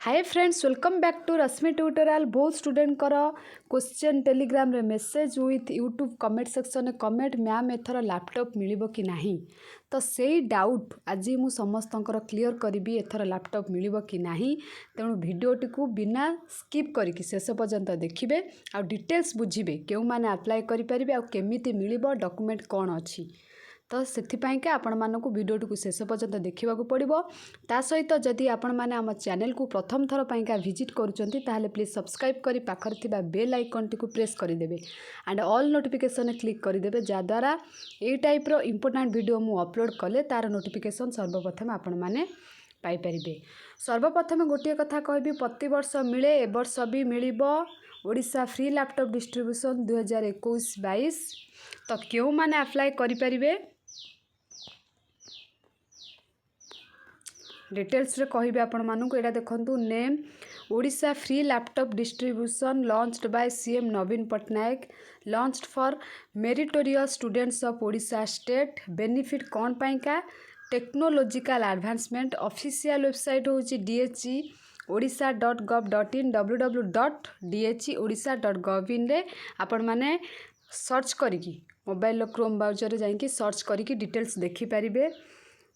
Hi friends, welcome back to Rashmi tutorial. बहुत student कर question Telegram रे message with YouTube comment section में comment ma'am एथर laptop मिलिबो कि नहीं। तो सेही डाउट आज मु समस्तंकर क्लियर करी एथर लैपटॉप मिलिबो कि नहीं। तेणु भिडियोटी को बिना स्किप करके शेष पर्यंत देखिए आ डिटेल्स बुझिबे केउ माने अप्लाई करि परिबे आ केमिति मिलिबो डॉक्यूमेंट कौन अछि। तो से आपण मानक भिडियोटी को शेष पर्यंत देखा पड़ो। ता सहित जदि आपण मैंने आम चैनल को प्रथम थर पाइंका विजिट करुँच प्लीज सब्सक्राइब करी पाखर थिबा बेल आइकन टी प्रेस करदेवे एंड ऑल नोटिफिकेशन क्लिक करदेवे जद्वारा ये टाइप्र इंपोर्टाट वीडियो मु अपलोड कले तार नोटिफिकेशन सर्वप्रथम आपण मैंने पाइपर। सर्वप्रथम गोटे कथा कहबी, प्रति वर्ष मिले ए वर्ष भी मिलिबो ओडिशा फ्री लैपटॉप डिस्ट्रीब्यूशन 2021-22। तो क्यों माने अप्लाई करें डिटेल्स रे कहबे आपण मानक। एटा देखंतु name Odisha free laptop distribution launched by CM Naveen Patnaik, launched for meritorious students of Odisha state. Benefit कौन पाइंका टेक्नोलॉजिकल एडवांसमेंट। ऑफिशियल वेबसाइट होची dheodisha.gov.in www.dheodisha.gov.in रे आपण माने सर्च करिकी मोबाइल क्रोम ब्राउजर जाइए सर्च करिकी डिटेल्स देखि पारिबे।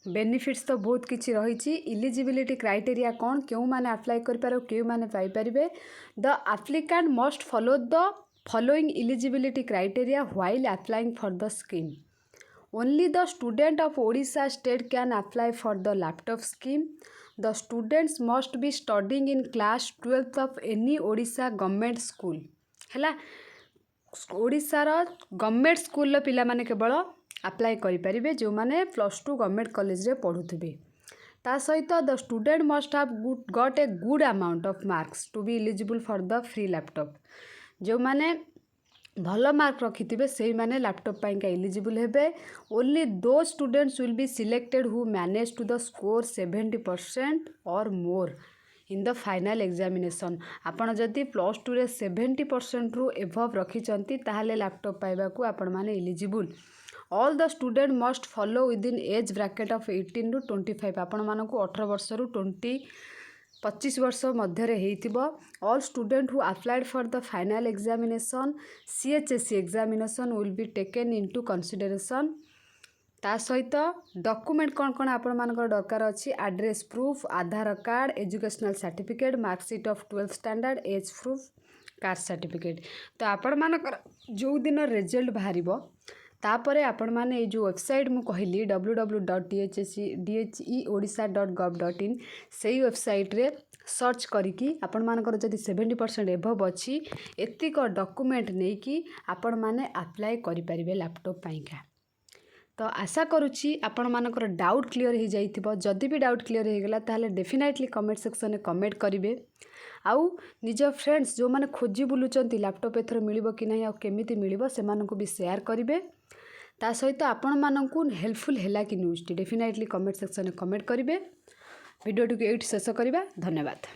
बेनिफिट्स तो बहुत किछि रही। इलिजिबिलिटी क्राइटेरिया कौन क्यों माने अप्लाई करिपारो क्यों माने पाई परिबे। The applicant must follow the following eligibility criteria while applying for the scheme. Only the student of Odisha state can apply for the laptop scheme. The students must be studying in class 12th of any Odisha government school हैला। ओडिशार government school पिला माने केवल apply करें जो माने +2 government college रे पढ़ुथिबे। ता सहित the student must have got a good amount of marks to be eligible for the free laptop. जो माने भल मार्क रखिथिबे सेही माने लैपटॉप पाइंका एलिजिबल हेबे। ओनली दो students will be selected who manage to the score 70% और more in the final examination. आपण जदि +2 रे 70% रु एभव रखिचंती ताहाले लैपटॉप पाइबा को आपण माने eligible. All the student must follow within age bracket of 18 to 25। आपण मानक 18 वर्ष रु 25 वर्ष मध्य हेइथिबो। All student who applied for the final examination CHSE examination will be taken into consideration. ता सहित डॉक्यूमेंट कौन कौन आपण मानकर दरकार अछि address proof, Aadhaar card, educational certificate, marksheet of 12th standard, age proof, caste certificate. तो आपण मानकर जो दिन रिजल्ट बाहरिबो तापरे आपण माने जो वेबसाइट मु कहली www.dheodisha.gov.in सेही वेबसाइट रे सर्च करिकी आपण मानकर जदि 70% एभव अछि एतिक डॉक्यूमेंट नहीं कि आपण माने अप्लाई करि परिबे लैपटॉप पाइका। तो आशा करुच्ची आपण मानकर डाउट क्लियर हो जाइथिबो। जदि भी डाउट क्लियर हो गला ताहले डेफिनेटली कमेंट सेक्शन में कमेंट करिवे। आउ निज फ्रेंड्स जो माने खोजी बुलुचंती लैपटॉप एथर मिलिबो कि नहीं आ केमिति मिलिबो से मानकु भी शेयर करिवे। ता सहित आपण मानकु हेल्पफुल हैला कि न्यूज़ डेफिनेटली कमेंट सेक्शन में कमेंट करिवे। वीडियो को एट शेष करिबा। धन्यवाद।